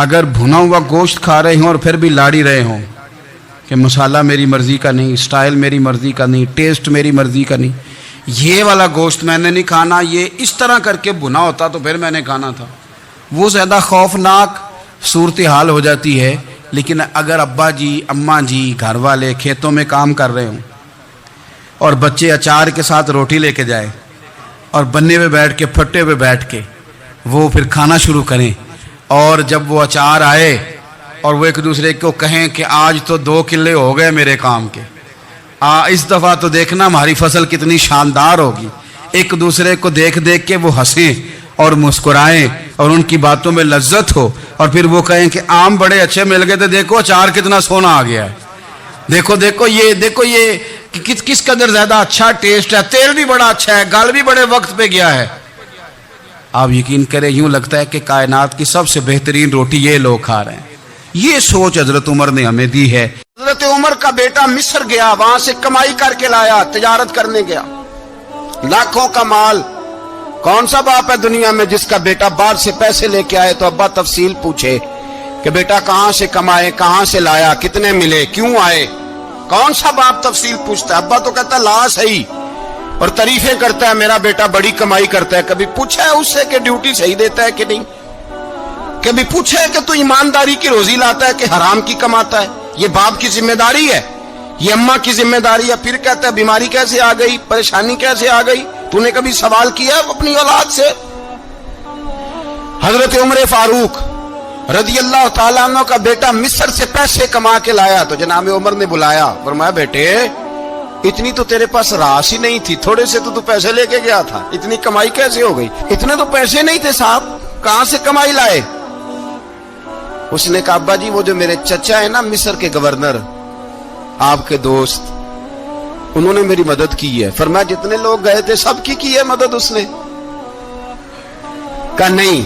اگر بھنا ہوا گوشت کھا رہے ہوں اور پھر بھی لاڑی رہے ہوں کہ مسالہ میری مرضی کا نہیں، سٹائل میری مرضی کا نہیں، ٹیسٹ میری مرضی کا نہیں، یہ والا گوشت میں نے نہیں کھانا، یہ اس طرح کر کے بھنا ہوتا تو پھر میں نے کھانا تھا، وہ زیادہ خوفناک صورتحال ہو جاتی ہے۔ لیکن اگر ابا جی اماں جی گھر والے کھیتوں میں کام کر رہے ہوں اور بچے اچار کے ساتھ روٹی لے کے جائیں اور بننے پہ بیٹھ کے پھٹے پہ بیٹھ کے وہ پھر کھانا شروع کریں، اور جب وہ اچار آئے اور وہ ایک دوسرے کو کہیں کہ آج تو 2 کلے ہو گئے میرے کام کے، اس دفعہ تو دیکھنا ہماری فصل کتنی شاندار ہوگی، ایک دوسرے کو دیکھ دیکھ کے وہ ہنسیں اور مسکرائیں اور ان کی باتوں میں لذت ہو، اور پھر وہ کہیں کہ آم بڑے اچھے مل گئے تھے، دیکھو اچار کتنا سونا آ گیا ہے، دیکھو یہ کس قدر زیادہ اچھا ٹیسٹ ہے، تیل بھی بڑا اچھا ہے، گل بھی بڑے وقت پہ گیا ہے۔ آپ یقین کریں یوں لگتا ہے کہ کائنات کی سب سے بہترین روٹی یہ لوگ کھا رہے ہیں۔ یہ سوچ حضرت عمر نے ہمیں دی ہے۔ حضرت عمر کا بیٹا مصر گیا، وہاں سے کمائی کر کے لایا، تجارت کرنے گیا، لاکھوں کا مال۔ کون سا باپ ہے دنیا میں جس کا بیٹا باہر سے پیسے لے کے آئے تو ابا تفصیل پوچھے کہ بیٹا کہاں سے کمائے، کہاں سے لایا، کتنے ملے، کیوں آئے؟ کون سا باپ تفصیل پوچھتا ہے؟ ابا تو کہتا ہے لا صحیح، اور تعریفیں کرتا ہے میرا بیٹا بڑی کمائی کرتا ہے۔ کبھی پوچھا ہے اس سے کہ ڈیوٹی صحیح دیتا ہے کہ نہیں؟ کبھی پوچھا ہے کہ تو ایمانداری کی روزی لاتا ہے کہ حرام کی کماتا ہے؟ یہ باپ کی ذمہ داری ہے، یہ اماں کی ذمہ داری ہے۔ پھر کہتا ہے بیماری کیسے آ گئی، پریشانی کیسے آ گئی؟ تو نے کبھی سوال کیا اپنی اولاد سے؟ حضرت عمر فاروق رضی اللہ تعالیٰ عنہ کا بیٹا مصر سے پیسے کما کے لایا تو جناب عمر نے بلایا، فرمایا بیٹے اتنی تو تیرے پاس راس ہی نہیں تھی، تھوڑے سے تو پیسے لے کے گیا تھا، اتنی کمائی کیسے ہو گئی؟ اتنے تو پیسے نہیں تھے صاحب، کہاں سے کمائی لائے؟ اس نے کہا ابا جی وہ جو میرے چچا ہے نا مصر کے گورنر، آپ کے دوست، انہوں نے میری مدد کی ہے۔ فرمایا جتنے لوگ گئے تھے سب کی ہے مدد اس نے؟ کہا نہیں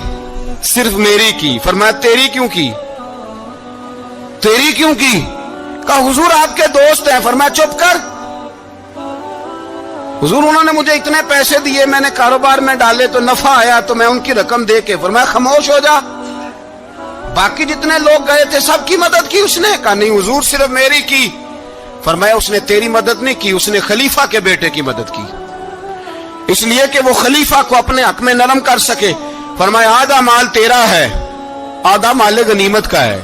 صرف میری کی۔ فرمایا تیری کیوں کی؟ تیری کیوں کی؟ کہا حضور آپ کے دوست ہیں۔ فرمایا چپ کر حضور انہوں نے مجھے اتنے پیسے دیے، میں نے کاروبار میں ڈالے تو نفع آیا تو میں ان کی رقم دے کے۔ فرمایا خاموش ہو جا، باقی جتنے لوگ گئے تھے سب کی مدد کی اس نے؟ کہا نہیں حضور صرف میری کی۔ فرمایا اس نے تیری مدد نہیں کی، اس نے خلیفہ کے بیٹے کی مدد کی، اس لیے کہ وہ خلیفہ کو اپنے حق میں نرم کر سکے۔ فرمایا آدھا مال تیرا ہے، آدھا مال غنیمت کا ہے،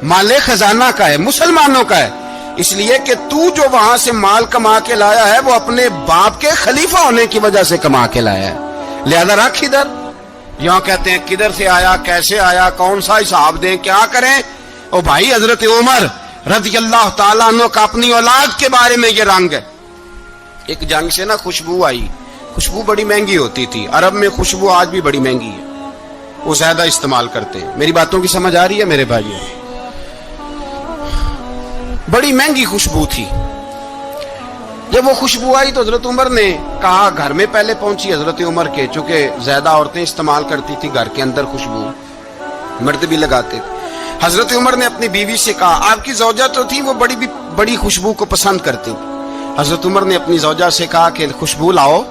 مال خزانہ کا ہے، مسلمانوں کا ہے، اس لیے کہ تو جو وہاں سے مال کما کے لایا ہے وہ اپنے باپ کے خلیفہ ہونے کی وجہ سے کما کے لایا ہے، لہذا رکھ ادھر۔ یہاں کہتے ہیں کدھر سے آیا، کیسے آیا، کون سا حساب دیں، کیا کریں؟ او بھائی حضرت عمر رضی اللہ تعالیٰ عنہ کا اپنی اولاد کے بارے میں یہ رنگ ہے۔ ایک جنگ سے نا خوشبو آئی، خوشبو بڑی مہنگی ہوتی تھی، عرب میں خوشبو آج بھی بڑی مہنگی ہے، وہ زیادہ استعمال کرتے ہیں۔ میری باتوں کی سمجھ آ رہی ہے میرے بھائیوں؟ بڑی مہنگی خوشبو تھی۔ جب وہ خوشبو آئی تو حضرت عمر نے کہا، گھر میں پہلے پہنچی حضرت عمر کے، چونکہ زیادہ عورتیں استعمال کرتی تھی گھر کے اندر خوشبو، مرد بھی لگاتے تھے۔ حضرت عمر نے اپنی بیوی سے کہا، آپ کی زوجہ تو تھی وہ بڑی خوشبو کو پسند کرتی تھی۔ حضرت عمر نے اپنی زوجہ سے کہا کہ خوشبو لاؤ،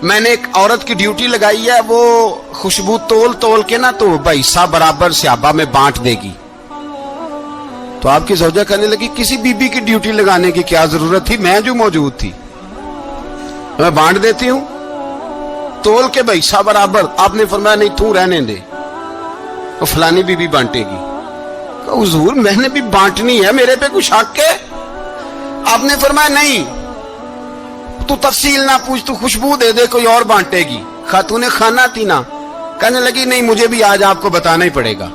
میں نے ایک عورت کی ڈیوٹی لگائی ہے، وہ خوشبو تول کے نا تو حصہ برابر صحابہ میں بانٹ دے گی۔ تو آپ کی زوجہ کہنے لگی کسی بی بی کی ڈیوٹی لگانے کی کیا ضرورت تھی، میں جو موجود تھی میں بانٹ دیتی ہوں تول کے حصہ برابر۔ آپ نے فرمایا نہیں تو رہنے دے، وہ فلانی بی بی بانٹے گی۔ کہا حضور میں نے بھی بانٹنی ہے، میرے پہ کچھ حق ہے؟ آپ نے فرمایا نہیں تو تفصیل نہ پوچھ، تو خوشبو دے دے، کوئی اور بانٹے گی۔ خاتون خانہ تھی نا، کہنے لگی نہیں مجھے بھی آج آپ کو بتانا ہی پڑے گا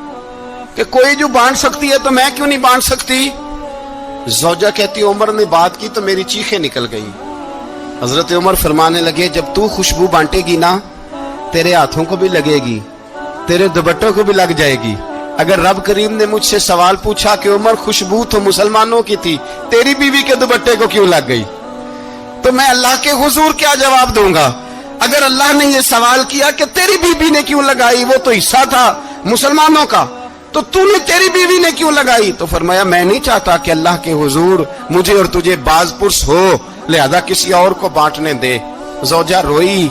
کہ کوئی جو بانٹ سکتی ہے تو میں کیوں نہیں بانٹ سکتی؟ زوجہ کہتی عمر نے بات کی تو میری چیخیں نکل گئی۔ حضرت عمر فرمانے لگے جب تو خوشبو بانٹے گی نا تیرے ہاتھوں کو بھی لگے گی، تیرے دوپٹوں کو بھی لگ جائے گی۔ اگر رب کریم نے مجھ سے سوال پوچھا کہ عمر خوشبو تو مسلمانوں کی تھی، تیری بیوی کے دوپٹے کو کیوں لگ گئی، تو میں اللہ کے حضور کیا جواب دوں گا؟ اگر اللہ نے یہ سوال کیا کہ تیری بیوی نے کیوں لگائی، وہ تو حصہ تھا مسلمانوں کا، تو نے تیری بیوی نے کیوں لگائی؟ تو فرمایا میں نہیں چاہتا کہ اللہ کے حضور مجھے اور تجھے باز پرس ہو، لہذا کسی اور کو بانٹنے دے۔ زوجہ روئی،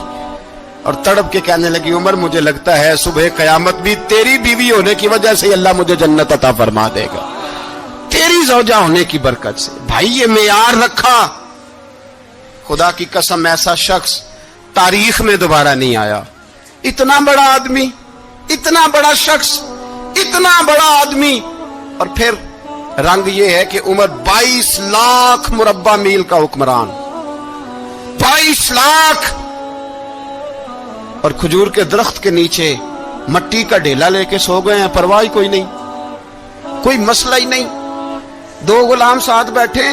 اور تڑپ کے کہنے لگی عمر مجھے لگتا ہے صبح قیامت بھی تیری بیوی ہونے کی وجہ سے اللہ مجھے جنت عطا فرما دے گا، تیری زوجہ ہونے کی برکت سے۔ بھائی یہ معیار رکھا، خدا کی قسم ایسا شخص تاریخ میں دوبارہ نہیں آیا۔ اتنا بڑا آدمی، اتنا بڑا شخص، اتنا بڑا آدمی، اور پھر رنگ یہ ہے کہ عمر 22 لاکھ مربع میل کا حکمران، 22 لاکھ، اور کھجور کے درخت کے نیچے مٹی کا ڈھیلا لے کے سو گئے ہیں، پرواہ کوئی نہیں، کوئی مسئلہ ہی نہیں۔ 2 غلام ساتھ بیٹھے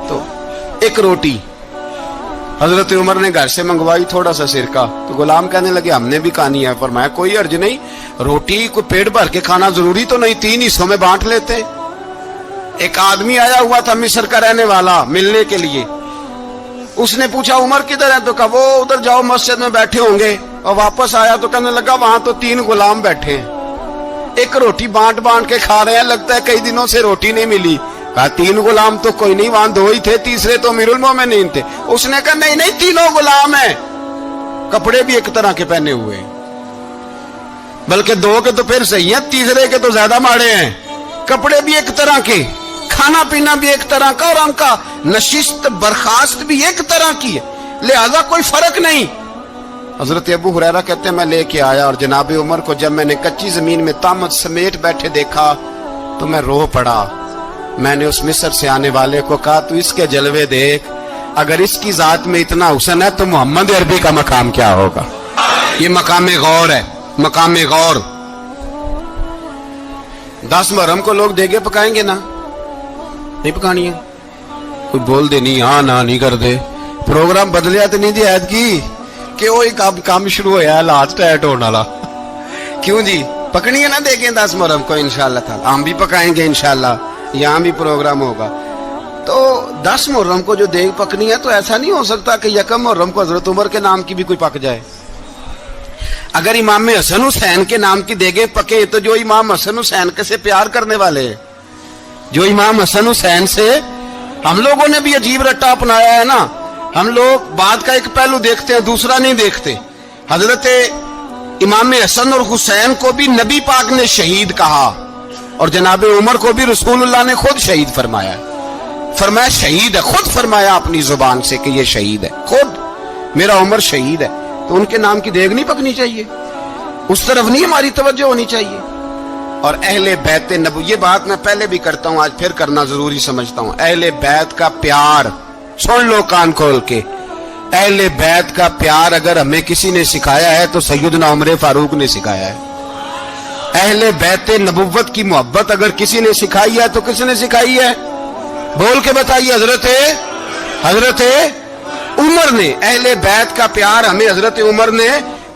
تو ایک روٹی حضرت عمر نے گھر سے منگوائی، تھوڑا سا سرکہ، تو غلام کہنے لگے ہم نے بھی کھانی ہے۔ فرمایا کوئی حرج نہیں، روٹی کو پیٹ بھر کے کھانا ضروری تو نہیں، 3 حصوں میں بانٹ لیتے۔ ایک آدمی آیا ہوا تھا مصر کا رہنے والا ملنے کے لیے، اس نے پوچھا عمر کدھر ہے؟ تو کہا وہ ادھر جاؤ مسجد میں بیٹھے ہوں گے، اور واپس آیا تو کہنے لگا وہاں تو 3 غلام بیٹھے ہیں، ایک روٹی بانٹ بانٹ کے کھا رہے ہیں، لگتا ہے کئی دنوں سے روٹی نہیں ملی۔ کہا 3 غلام تو کوئی نہیں، وہاں 2 ہی تھے، تیسرے تو امیر المومنین تھے۔ اس نے کہا نہیں نہیں 3 غلام ہیں، کپڑے بھی ایک طرح کے پہنے ہوئے ہیں، بلکہ 2 کے تو پھر صحیح ہیں، تیسرے کے تو زیادہ ماڑے ہیں، کپڑے بھی ایک طرح کے، کھانا پینا بھی ایک طرح کا، اور ان کا نشست برخاست بھی ایک طرح کی ہے، لہذا کوئی فرق نہیں۔ حضرت ابو ہریرہ کہتے ہیں میں لے کے آیا، اور جناب عمر کو جب میں نے کچی زمین میں تامت سمیٹ بیٹھے دیکھا تو میں رو پڑا۔ میں نے اس مصر سے آنے والے کو کہا تو اس کے جلوے دیکھ، اگر اس کی ذات میں اتنا حسن ہے تو محمد عربی کا مقام کیا ہوگا؟ یہ مقام غور ہے، مقام غور۔ 10 محرم کو لوگ دیگے پکائیں گے نا؟ نہیں پکانی ہے؟ کوئی بول دے نہیں، ہاں نہ نہیں کر دے، پروگرام بدلیا تو نہیں دی عید کی کہ وہ ایک کام شروع ہوا ہے لاسٹ ٹائٹ ہونے والا، کیوں جی پکنی ہے نا دیکھیں 10 محرم کو انشاءاللہ تعالی، ہم بھی پکائیں گے انشاءاللہ، یہاں بھی پروگرام ہوگا۔ تو 10 محرم کو جو دیگ پکنی ہے تو ایسا نہیں ہو سکتا کہ 1 محرم کو حضرت عمر کے نام کی بھی کوئی پک جائے۔ اگر امام حسن حسین کے نام کی دیگیں پکے تو جو امام حسن حسین کے سے پیار کرنے والے ہیں، جو امام حسن حسین سے، ہم لوگوں نے بھی عجیب رٹا اپنایا ہے نا، ہم لوگ بات کا ایک پہلو دیکھتے ہیں دوسرا نہیں دیکھتے۔ حضرت امام حسن اور حسین کو بھی نبی پاک نے شہید کہا، اور جناب عمر کو بھی رسول اللہ نے خود شہید فرمایا، فرمایا شہید ہے، خود فرمایا اپنی زبان سے کہ یہ شہید ہے، خود میرا عمر شہید ہے۔ تو ان کے نام کی دیگ نہیں پکنی چاہیے، اس طرف نہیں ہماری توجہ ہونی چاہیے۔ اور اہل بیت نبوی، یہ بات میں پہلے بھی کرتا ہوں آج پھر کرنا ضروری سمجھتا ہوں، اہل بیت کا پیار سن لو کان کھول کے، اہل بیت کا پیار اگر ہمیں کسی نے سکھایا ہے تو سیدنا عمر فاروق نے سکھایا ہے۔ اہل بیت نبوت کی محبت اگر کسی نے سکھائی ہے تو کس نے سکھائی ہے؟ بول کے بتائیے، حضرت عمر نے۔ اہل بیت کا پیار ہمیں حضرت عمر نے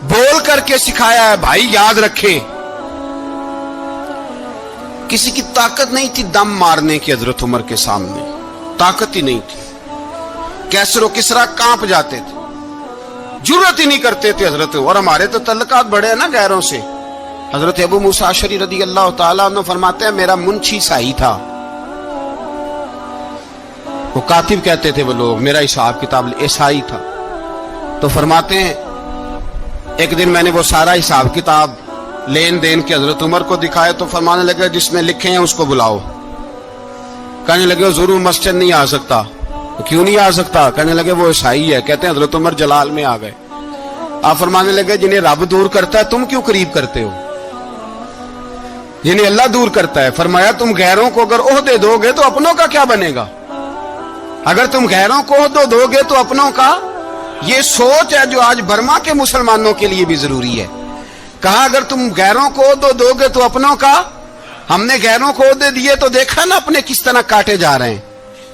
بول کر کے سکھایا ہے۔ بھائی یاد رکھیں، کسی کی طاقت نہیں تھی دم مارنے کی حضرت عمر کے سامنے، طاقت ہی نہیں تھی، کیسر و کسرا کانپ جاتے تھے، جرأت ہی نہیں کرتے تھے حضرت۔ اور ہمارے تو تعلقات بڑے ہیں نا غیروں سے۔ حضرت ابو موسیٰ اشعری رضی اللہ تعالیٰ عنہ فرماتے ہیں میرا منشی سائی تھا، وہ کاتب کہتے تھے وہ لوگ، میرا حساب کتاب عیسائی تھا۔ تو فرماتے ہیں ایک دن میں نے وہ سارا حساب کتاب لین دین کے حضرت عمر کو دکھائے تو فرمانے لگے جس نے لکھے ہیں اس کو بلاؤ۔ کہنے لگے ضرور مسجد نہیں آ سکتا۔ کیوں نہیں آ سکتا؟ کہنے لگے وہ عیسائی ہے۔ کہتے ہیں حضرت عمر جلال میں آ گئے۔ آپ فرمانے لگے جنہیں رب دور کرتا ہے تم کیوں قریب کرتے ہو؟ جنہیں اللہ دور کرتا ہے۔ فرمایا تم غیروں کو اگر عہدے دو گے تو اپنوں کا کیا بنے گا؟ اگر تم غیروں کو عہدے دو گے تو اپنوں کا، یہ سوچ ہے جو آج برما کے مسلمانوں کے لیے بھی ضروری ہے۔ کہا اگر تم غیروں کو عہدے دو گے تو اپنوں کا۔ ہم نے غیروں کو عہدے دیے تو دیکھا نا اپنے کس طرح کاٹے جا رہے ہیں۔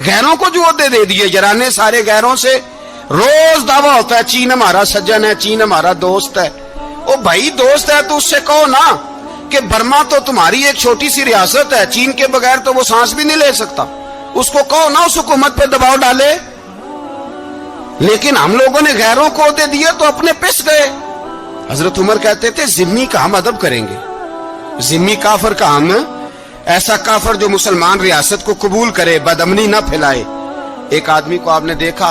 غیروں کو جو عہدے دے دیے، یرانے سارے غیروں سے روز دعویٰ ہوتا ہے چین ہمارا سجن ہے، چین ہمارا دوست ہے۔ او بھائی دوست ہے تو اس سے کہو نا کہ برما تو تمہاری ایک چھوٹی سی ریاست ہے، چین کے بغیر تو وہ سانس بھی نہیں لے سکتا، اس کو کہو نا اس حکومت پہ دباؤ ڈالے۔ لیکن ہم لوگوں نے غیروں کو عہدے دیے تو اپنے پس گئے۔ حضرت عمر کہتے تھے ذمہ کا ہم ادب کریں گے، ذمہ کافر کا ہم، ایسا کافر جو مسلمان ریاست کو قبول کرے، بدامنی نہ پھیلائے۔ ایک آدمی کو آپ نے دیکھا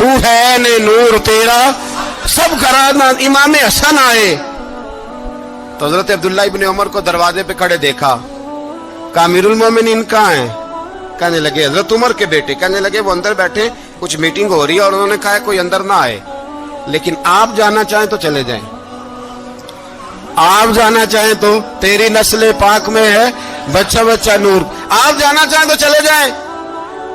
تو ہے نے نور تیرا سب کرانا. امام حسن آئے تو حضرت عبداللہ ابن عمر کو دروازے پہ کھڑے دیکھا. کہا امیر المومنین کہاں ہیں؟ کہنے لگے حضرت عمر کے بیٹے. کہنے لگے وہ اندر بیٹھے, کچھ میٹنگ ہو رہی ہے اور انہوں نے کہا ہے کوئی اندر نہ آئے, لیکن آپ جانا چاہیں تو چلے جائیں, آپ جانا چاہیں تو تیری نسل پاک میں ہے بچہ بچہ نور, آپ جانا چاہیں تو چلے جائیں.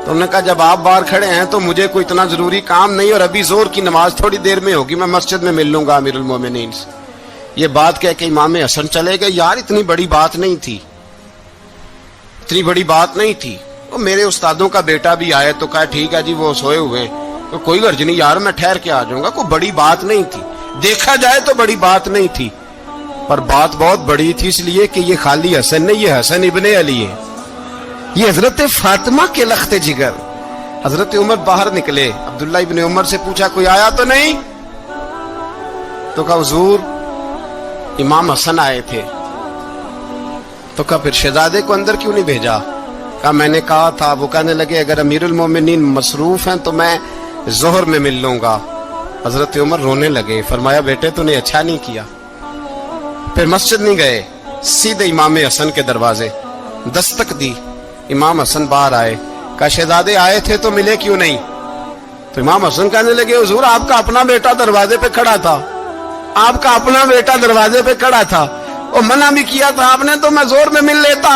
تو انہوں نے کہا جب آپ باہر کھڑے ہیں تو مجھے کوئی اتنا ضروری کام نہیں, اور ابھی زور کی نماز تھوڑی دیر میں ہوگی, میں مسجد میں مل لوں گا امیر المومنین سے. یہ بات کہہ کے امام حسن چلے گئے. یار اتنی بڑی بات نہیں تھی, اتنی بڑی بات نہیں تھی. وہ میرے استادوں کا بیٹا بھی آئے تو کہا ٹھیک ہے جی وہ سوئے ہوئے ہیں, تو کوئی غرض نہیں یار میں ٹھہر کے آ جاؤں گا, کوئی بڑی بات نہیں تھی. دیکھا جائے تو بڑی بات نہیں تھی, پر بات بہت بڑی تھی, اس لیے کہ یہ خالی حسن نہیں, یہ حسن ابن علی ہے, یہ حضرت فاطمہ کے لخت جگر. حضرت عمر باہر نکلے, عبداللہ ابن عمر سے پوچھا کوئی آیا تو نہیں؟ تو کہا حضور امام حسن آئے تھے. تو کہا پھر شہزادے کو اندر کیوں نہیں بھیجا؟ کہا میں نے کہا تھا. وہ کہنے لگے اگر امیر المومنین مصروف ہیں تو میں ظہر میں مل لوں گا. حضرت عمر رونے لگے, فرمایا بیٹے تو نے اچھا نہیں کیا. پھر مسجد نہیں گئے, سیدھے امام حسن کے دروازے دستک دی. امام حسن باہر آئے, کہا شہزادے آئے تھے تو ملے کیوں نہیں؟ تو امام حسن کہنے لگے حضور آپ کا اپنا بیٹا دروازے پہ کھڑا تھا, آپ کا اپنا بیٹا دروازے پہ کھڑا تھا, اور منع بھی کیا تھا آپ نے تو میں زور میں مل لیتا.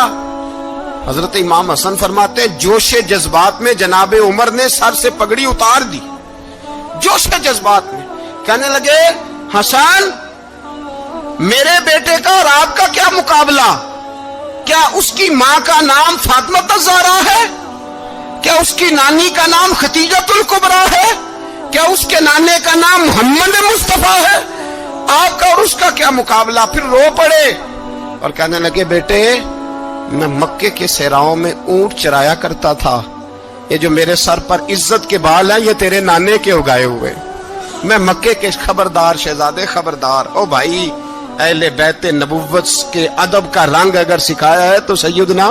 حضرت امام حسن فرماتے جوش جذبات میں جناب عمر نے سر سے پگڑی اتار دی, جوش جذبات میں. کہنے لگے حسن میرے بیٹے کا اور آپ کا کیا مقابلہ؟ کیا اس کی ماں کا نام فاطمہ الزہرا ہے؟ کیا اس کی نانی کا نام خدیجۃ الکبریٰ ہے؟ کیا اس کے نانے کا نام محمد مصطفیٰ ہے؟ آپ کا اور اس کا کیا مقابلہ؟ پھر رو پڑے اور کہنے لگے بیٹے میں مکے کے صحراؤں میں اونٹ چرایا کرتا تھا, یہ جو میرے سر پر عزت کے بال ہیں یہ تیرے نانے کے اگائے ہوئے, میں مکے کے خبردار شہزادے خبردار. او بھائی اہل بیت نبوت کے ادب کا رنگ اگر سکھایا ہے تو سیدنا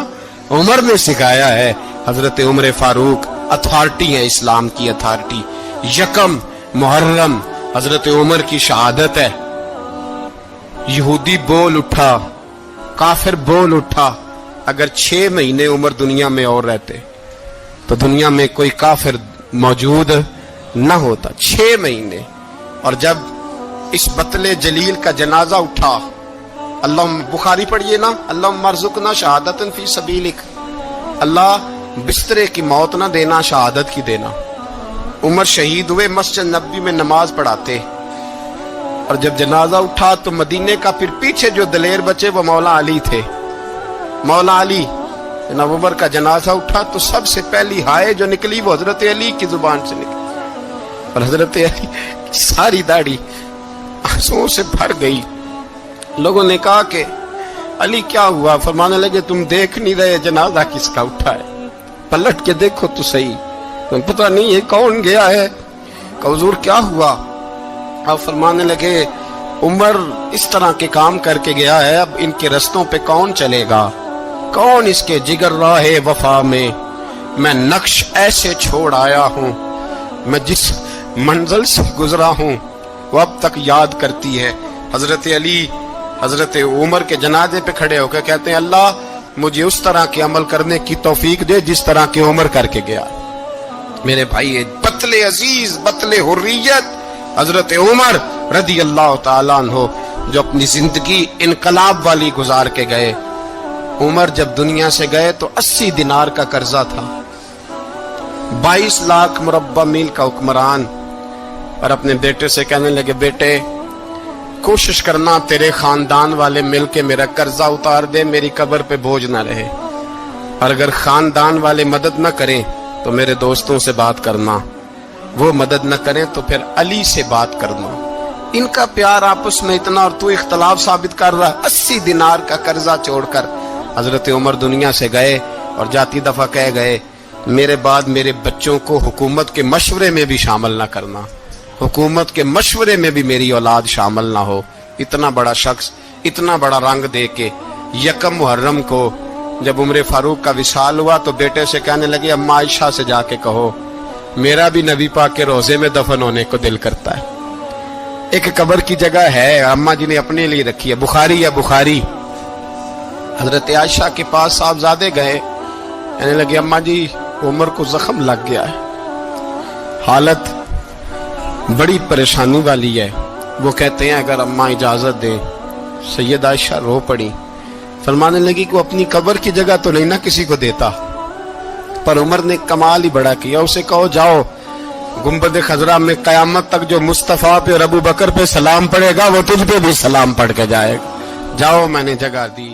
عمر نے سکھایا ہے. حضرت عمر فاروق اتھارٹی ہے, اسلام کی اتھارٹی. یکم محرم حضرت عمر کی شہادت ہے. یہودی بول اٹھا, کافر بول اٹھا. اگر 6 مہینے عمر دنیا میں اور رہتے تو دنیا میں کوئی کافر موجود نہ ہوتا. 6 مہینے. اور جب اس بطل جلیل کا جنازہ اٹھا, اللہ بخاری پڑھیے نا, اللہ مرزقنا شہادت فی سبیلک, اللہ بسترے کی موت نہ دینا شہادت کی دینا. عمر شہید ہوئے, مسجد نبوی میں نماز پڑھاتے, اور جب جنازہ اٹھا تو مدینے کا پھر پیچھے جو دلیر بچے وہ مولا علی تھے. مولا علی جناب عمر کا جنازہ اٹھا تو سب سے پہلی ہائے جو نکلی وہ حضرت علی کی زبان سے نکلی, اور حضرت علی ساری داڑھی آنسوؤں سے بھر گئی. لوگوں نے کہا کہ علی کیا ہوا؟ فرمانے لگے تم دیکھ نہیں رہے جنازہ کس کا اٹھا ہے, پلٹ کے دیکھو تو صحیح, تم پتہ نہیں یہ کون گیا ہے. کہ حضور کیا ہوا؟ آپ فرمانے لگے عمر اس طرح کے کام کر کے گیا ہے, اب ان کے رستوں پہ کون چلے گا؟ کون اس کے جگر راہ وفا میں؟ میں نقش ایسے چھوڑ آیا ہوں, میں جس منزل سے گزرا ہوں وہ اب تک یاد کرتی ہے. حضرت علی حضرت عمر کے جنازے پہ کھڑے ہو کے کہتے ہیں اللہ مجھے اس طرح کے عمل کرنے کی توفیق دے جس طرح کے عمر کر کے گیا. میرے بھائی بطل عزیز, بطل حریت حضرت عمر رضی اللہ تعالیٰ عنہ جو اپنی زندگی انقلاب والی گزار کے گئے. عمر جب دنیا سے گئے تو 80 دینار کا قرضہ تھا, 22 لاکھ مربع میل کا حکمران, اور اپنے بیٹے سے کہنے لگے بیٹے کوشش کرنا تیرے خاندان والے مل کے میرا قرضہ اتار دے, میری قبر پہ بوجھ نہ رہے, اور اگر خاندان والے مدد نہ کریں تو میرے دوستوں سے بات کرنا, وہ مدد نہ کریں تو پھر علی سے بات کرنا. ان کا پیار آپس میں اتنا, اور تو اختلاف ثابت کر رہا. 80 دینار کا قرضہ چھوڑ کر حضرت عمر دنیا سے گئے, اور جاتی دفعہ کہہ گئے میرے بعد میرے بچوں کو حکومت کے مشورے میں بھی شامل نہ کرنا, حکومت کے مشورے میں بھی میری اولاد شامل نہ ہو. اتنا بڑا شخص اتنا بڑا رنگ دے کے یکم محرم کو جب عمر فاروق کا وصال ہوا تو بیٹے سے کہنے لگے اما عائشہ سے جا کے کہو میرا بھی نبی پاک کے روزے میں دفن ہونے کو دل کرتا ہے. ایک قبر کی جگہ ہے اماں جی نے اپنے لیے رکھی ہے, بخاری یا بخاری. حضرت عائشہ کے پاس صاحبزادے گئے, کہنے لگے اماں جی عمر کو زخم لگ گیا ہے, حالت بڑی پریشانی والی ہے. وہ کہتے ہیں اگر اماں اجازت دیں. سید عائشہ رو پڑی, فرمانے لگی کہ وہ اپنی قبر کی جگہ تو نہیں نا کسی کو دیتا, پر عمر نے کمال ہی بڑا کیا. اسے کہو جاؤ گنبد خضرا میں قیامت تک جو مصطفیٰ پہ اور ابو بکر پہ سلام پڑے گا وہ تجھ پہ بھی سلام پڑھ کے جائے گا. جاؤ میں نے جگہ دی.